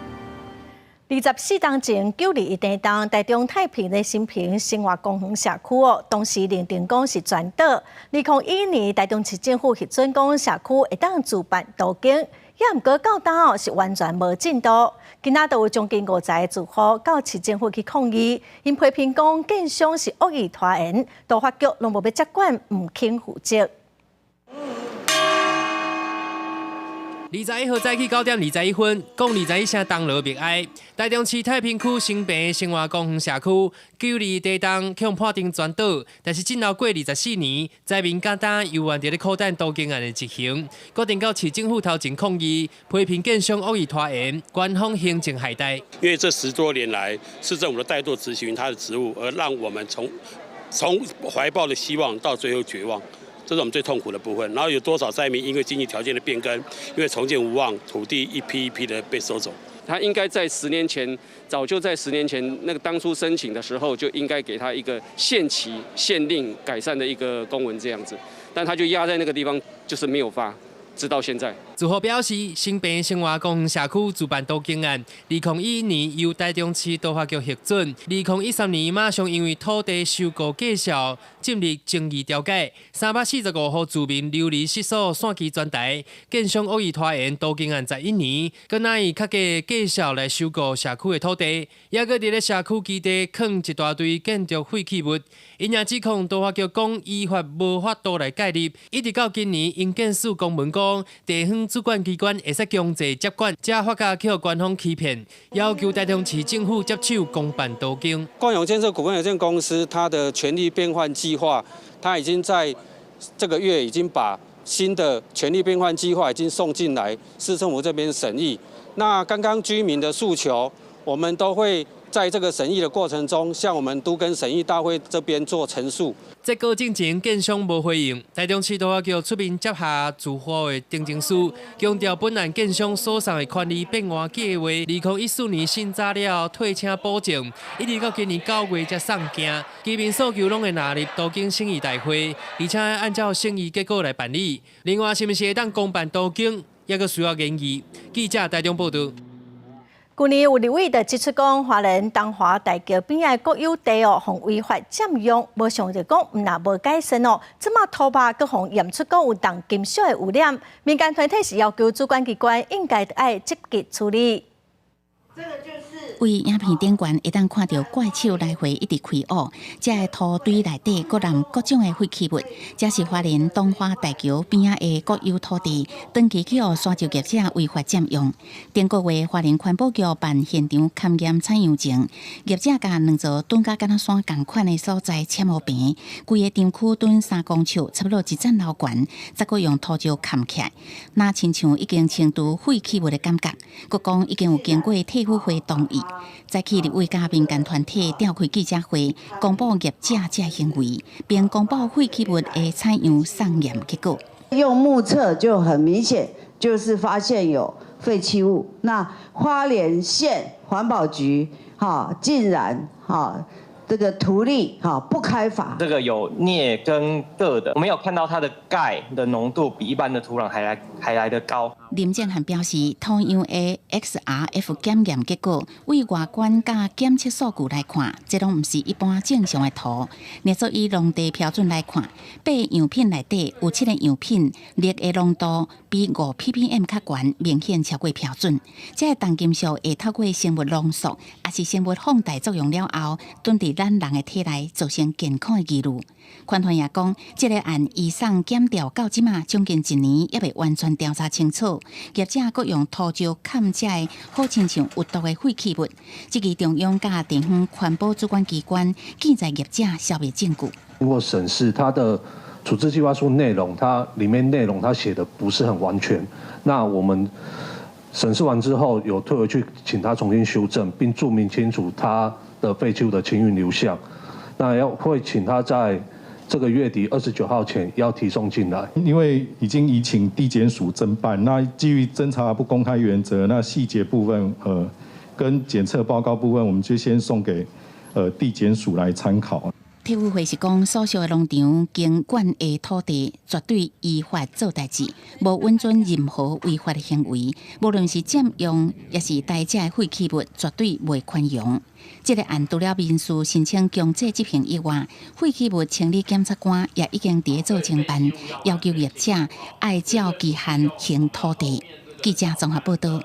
24当前921地档台中太平的新平生活公园社区当时认定讲是全岛。2021年台中市政府核准讲社区会当自办途径，也毋过到当是完全无进度。今仔就有将近50个住户到市政府去抗议，因批评讲建商是恶意拖延，都法局拢无要接管，唔肯负责。21号早起9点21分，讲21声东路默哀。台中市太平区新平生活公园社区921地档向判定全岛，但是进后过24年，灾民简单犹原伫咧苦等途径案的执行，决定到市政府头前抗议，批评建商恶意拖延，官方行政懈怠。因为这10多年来，市政府的怠惰执行他的职务，而让我们从怀抱的希望到最后绝望。这是我们最痛苦的部分。然后有多少灾民因为经济条件的变更，因为重建无望，土地一批一批的被收走。他应该在10年前，早就在10年前那个当初申请的时候，就应该给他一个限期、限令改善的一个公文这样子，但他就压在那个地方，就是没有发。直到现在，住户表示，新平生活公园社区自办途径案，2021年由台中市都发局核准，2013年马上因为土地收购计销进入争议调解，345户居民流离失所，线期全台，建商恶意拖延途径案11年，更拿以较价计销来收购社区的土地，也搁伫咧社区基地放一大堆建筑废弃物，因也指控都发局讲依法无法度来介入，一直到今年因建署公文讲。地方主管机关会使强制接管，才发觉去官方欺骗，要求台中市政府接手公办途径。冠永建设股份有限公司它的权利变换计划，它已经在这个月已经把新的权利变换计划已经送进来，市政府这边审议。那刚刚居民的诉求，我们都会在这个审议的过程中，向我们都更审议大会这边做陈述。在过境前，建商无回应，台中市都法局出面接下住户的订正书，强调本案建商所送的权利变换计划，2014年审查了退请保证，一直到今年9月才送件，居民诉求拢会纳入途径审议大会，而且按照审议结果来办理。另外，是毋是会当公办途径，也阁需要研议。记者台中报道。去年有立委就指出讲，华人东华大桥边的国有地互违法占用，无想着讲若无改善即马土坝阁互验出讲有重金属的污染，民间团体是要求主管机关应该爱积极处理。为影片顶悬会当看到怪手来回一直开挖，这个土堆内底各含各种的废弃物，这是花莲东华大桥边仔的国有土地，长期去互山石业者违法占用。顶个月，花莲环保局办现场勘验采样前，业者甲两座墩甲敢若山同款的所在切无平，规个场区墩3公尺，差不多一层楼悬，再搁用土石嵌起来，那亲像已经轻度废弃物的感觉。佮讲已经有经过退伍会同意。再去立委甲民间团体召开记者会，公布业者这行为，并公布废弃物的采样送验结果。用目测就很明显，就是发现有废弃物。那花莲县环保局竟然这个图利不开罚。这个有镍跟铬的，我们有看到它的钙的浓度比一般的土壤还来得高。林建涵表示，土样的 XRF 检验结果，为外观甲检测数据来看，这拢毋是一般正常的土。若做以农地标准来看，8样品内底有7个样品氯的浓度比5 ppm 较悬，明显超过标准。这重金属会透过生物浓缩，也是生物放大作用了后，蹲伫咱人的体内造成健康的疑虑。官团也讲，这个案移送检调到即马将近1年，也未完全调查清楚。业者阁用土石嵌这个好亲像有毒的废弃物，即个中央甲地方环保主管机关建在业者消灭证据。经过审视，它的处置计划书内容，它里面内容它写的不是很完全。那我们审视完之后，有退回去请他重新修正，并注明清楚他的废弃物的清运流向。那会请他在这个月底29号前要提送进来。因为已经移请地检署侦办，那基于侦查不公开原则，那细节部分跟检测报告部分，我们就先送给地检署来参考。体委会是讲，所属的农场经管的土地绝对依法做代志，无允准任何违法的行为，无论是占用也是大家的废弃物，绝对袂宽容。这个案除了民事申请强制执行以外，废弃物清理检察官也已经伫做承办，要求业者按照期限还土地。记者综合报道。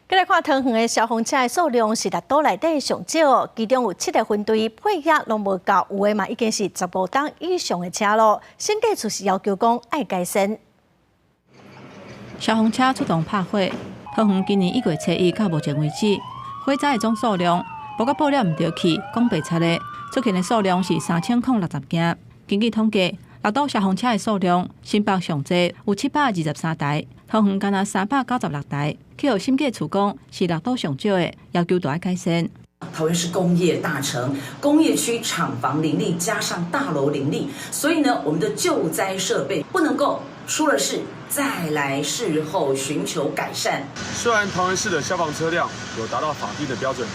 再来看桃园的消防车的数量是列岛内底上少，其中有7个分队配额拢无够，有的嘛已经是15吨以上的车咯。审计处是要求讲爱改善。消防车出动拍火，桃园今年1月7日到目前为止，火灾的总数量包括报了唔着去，讲白贼的出现的数量是3060件。根据统计，列岛消防车的数量，新北上济有723台，桃园敢若396台。去有审计处讲是列岛上少的，要求大家改善。桃园是工业大城，工业区厂房林立，加上大楼林立，所以呢，我们的救灾设备不能够出了事再来事后寻求改善。虽然桃园市的消防车辆有达到法定的标准，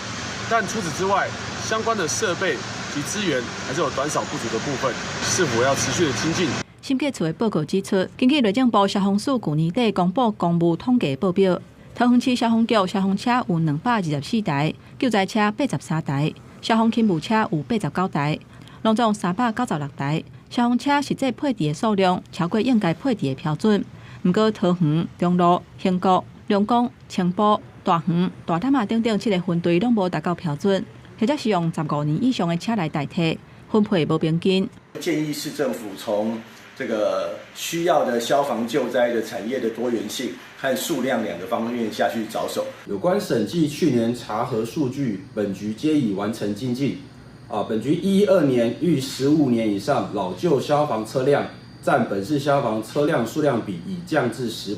但除此之外，相关的设备及资源还是有短少不足的部分，是否要持续的精进？审计处的报告指出，根据内政部消防署去年底公布公务统计报表，桃园市消防局消防车有224台，救灾车83台，消防勤务车有89台，拢总396台。消防车实际配置的数量超过应该配置的标准。不过，桃园、中路、兴国、龙岗、青埔、大园、大潭啊等等7个分队拢无达到标准，或者是用15年以上的车来代替，分配无平均。建议市政府从这个需要的消防救灾的产业的多元性和数量2个方面下去着手。有关审计去年查核数据，本局皆已完成精进。本局112年逾15年以上老旧消防车辆占本市消防车辆数量比已降至10%。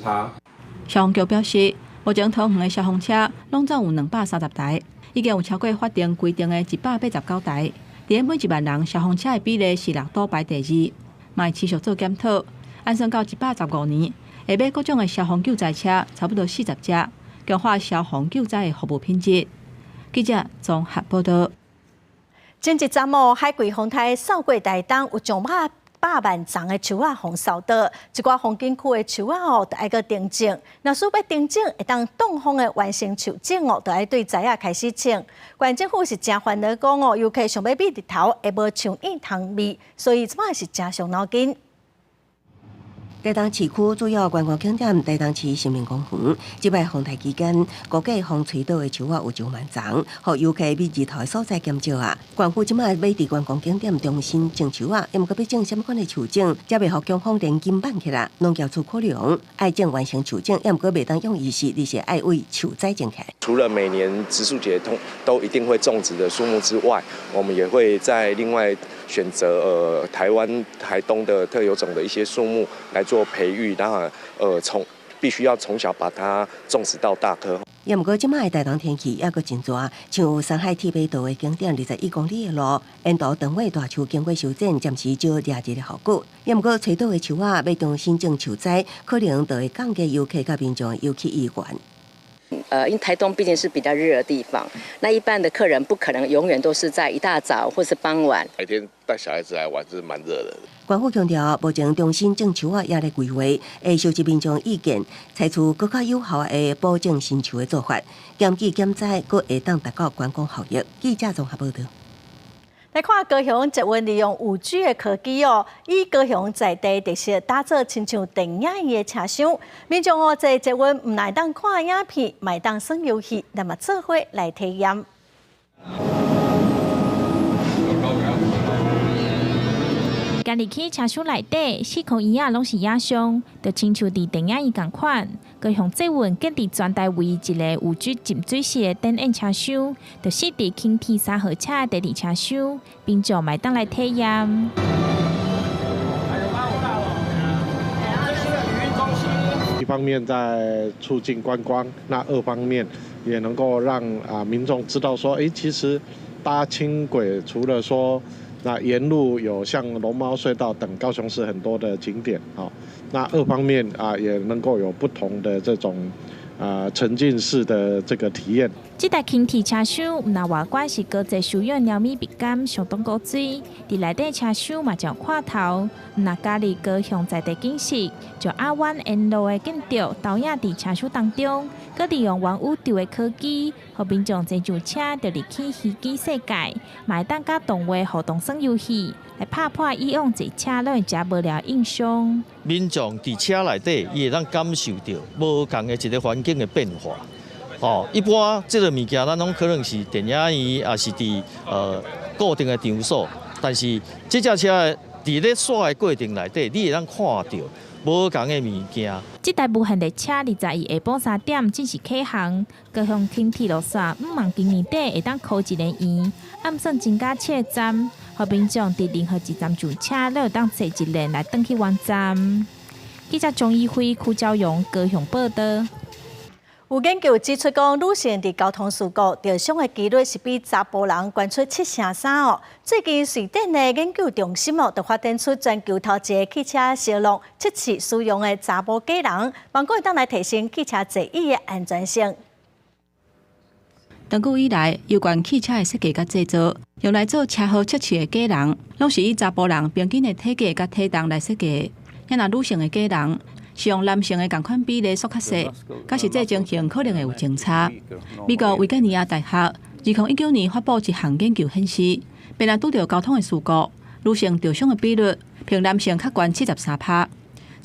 消防局表示，目前桃园的消防车拢总有230台，已经有超过法定规定的189台。伫每1万人消防车的比例是列岛排第2。嘛会持续做检讨，按算到115年，会买各种的消防救灾车，差不多40只，强化消防救灾的服务品质。记者综合报道。前一阵海葵风台扫过台东，有将马200万丛的树仔互扫倒，一寡风景区的树仔哦，就爱个定种。若需要定种，会当冻风的完成树种哦，就爱对材啊开始种。县政府是真烦恼讲哦，游客想要美日头，会无像印汤味，所以即摆是真伤脑筋。台东市区主要观光景点台东市生命公园，即摆风台期间，估计风吹倒的树仔有9万丛，互游客美日头的所在减少啊。县府即摆要伫观光景点重新种树仔，要毋过要种什么款的树种，才袂互强风连根挽起来。农业处考量爱种完成树种，要毋过袂当用仪式，而是爱为树栽种起来。除了每年植树节都一定会种植的树木之外，我们也会在另外选择台湾台东的特有种的一些树木来做培育，然后必须要从小把它种植到大棵。也毋过，即摆的台东天气也阁真热，像山海铁马道的景点21公里的路，沿途长尾大树经过修剪，暂时少热热的效果。也毋过，吹倒的树仔要重新种树栽，可能就会降低游客甲民众的游憩意愿。因为台东毕竟是比较热的地方，那一般的客人不可能永远都是在一大早或是傍晚。白天带小孩子来玩是蛮热的。县府强调，目前重新种树仔也在规划，会收集民众意见，采取更较有效的保证新树的做法，减记减灾，阁会当达到观光效益。记者综合报道。来看高雄捷运利用5G 的科技哦，以高雄在地特色打造亲像电影院的车厢。民众哦在捷运唔来当看影片，买当耍游戏，那么做伙来体验。家己去车厢内底，4颗椅仔拢是影像，就亲像伫电影院共款。高雄捷运建伫全台唯一一个5G浸水式的电影车厢，就是伫轻铁3号车的第2车厢，民众买当来体验。一方面在促进观光，那2方面也能够让民众知道说，其实搭轻轨除了说那沿路有像龙猫隧道等高雄市很多的景点，那2方面也能够有不同的这种沉浸式的这个体验。这台轻铁车厢，那外观是高级修养鸟米笔感相当高水，伫内底车厢嘛就看头，那家里高雄在地景色，就阿湾沿路的建筑投影伫车厢当中，佮利用元宇宙的科技，互民众坐上车就入去虚拟世界，买当甲动画互动耍游戏，来打破以往坐车拢会食无聊印象。民众伫车内底，伊会当感受到无同的一个环境的变化。一般这个物件咱拢可能是电影院，也是伫固定的场所，但是这架车伫咧刷的过程内底，你会当看到无同的物件。这台无限列车22下晡3点正式启航，高雄轻铁路线5万今年底会当考一个圆，暗算增加7个站，互民众伫任何一站上车，都会当坐一轮来转去原站。记者钟义辉、邱昭荣高雄报道。有研究指出，讲女性伫交通事故受伤的几率是比查甫人悬出7%哦。最近瑞典的研究中心哦，就发展出全球头一个汽车烧录7次使用的查甫假人，望讲会当来提升汽车座椅的安全性。长久以来，有关汽车的设计甲制作，用来做车祸测试的假人，拢是以查甫人平均的体格甲体重来设计。也若女性的假人，是用男性的同款比例缩较细，甲实际情形可能会有争差。美国维吉尼亚大学2019年发布一项研究显示，别若拄到交通的事故，女性受伤的比率比男性较悬73%。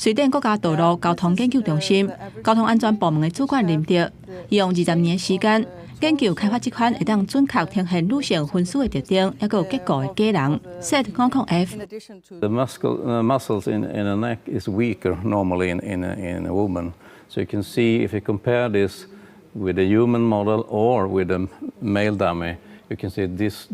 瑞典国家道路交通研究中心交通安全部门的主管林德，伊用20年的时间研究开发这款会当准确呈现女性分数的特征，也有结构的假人。Set 5F。 The muscles in the neck is weaker normally in a woman, so you can see if you compare this with a human model or with a male dummy, you can see this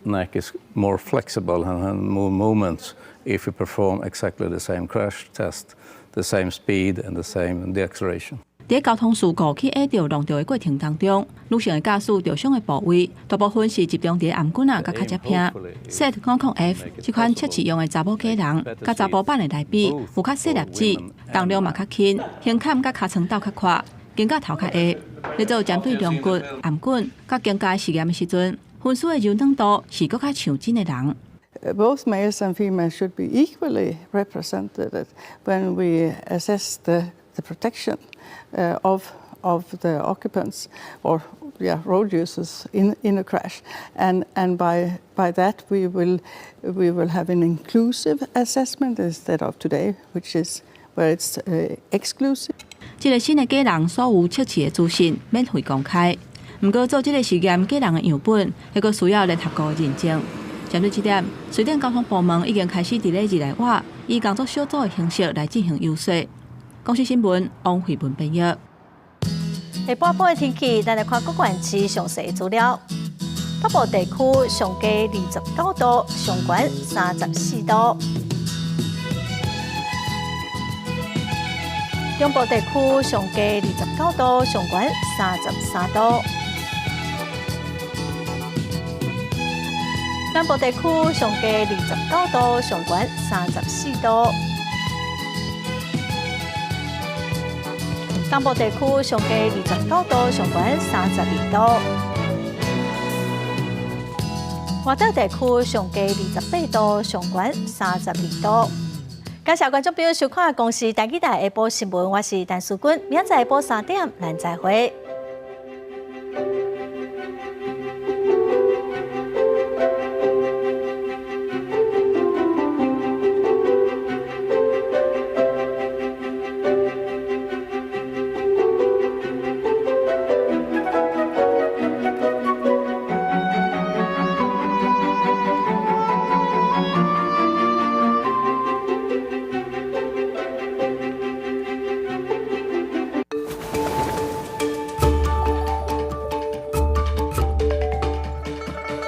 neck is more flexible and more movements if you perform exactly the same crash test, the same speed and the same acceleration. 在交通事故去压着弄着的过程当中，女性的驾驶受伤的部位大部分是集中在颔骨啊，甲脚趾片。Set 5F 这款测试用的查某假人，甲查甫版的来比，有较细粒子，重量嘛较轻，胸坎甲尻川斗较宽，肩胛头较矮。在做针对龙骨、颔骨甲肩胛实验的时阵，分数的柔软度是搁较像真的人。both males and females should be equally represented when we assess the protection of the occupants or road users in a crash, and by that we will have an inclusive assessment instead of today, which is where it's exclusive. 这个新的假人所有测试的资讯免费公开，不过做这个实验假人的样本，还佫需要联合国认证。针对这点，水电交通部门已经开始伫咧日内瓦以工作小组的形式来进行游说。公司新闻王慧文编译。下半部的天气，咱来看各县市详细资料。北部地区上低29度，上悬34度；中部地区上低29度，上悬33度；南部地区上低29度，上悬34度。东部地区上低29度，上悬32度；外岛地区上低28度，上悬32度。感谢观众朋友收看《公视台记台下晡新闻》，我是陈淑君，明仔载下晡3点，咱再会。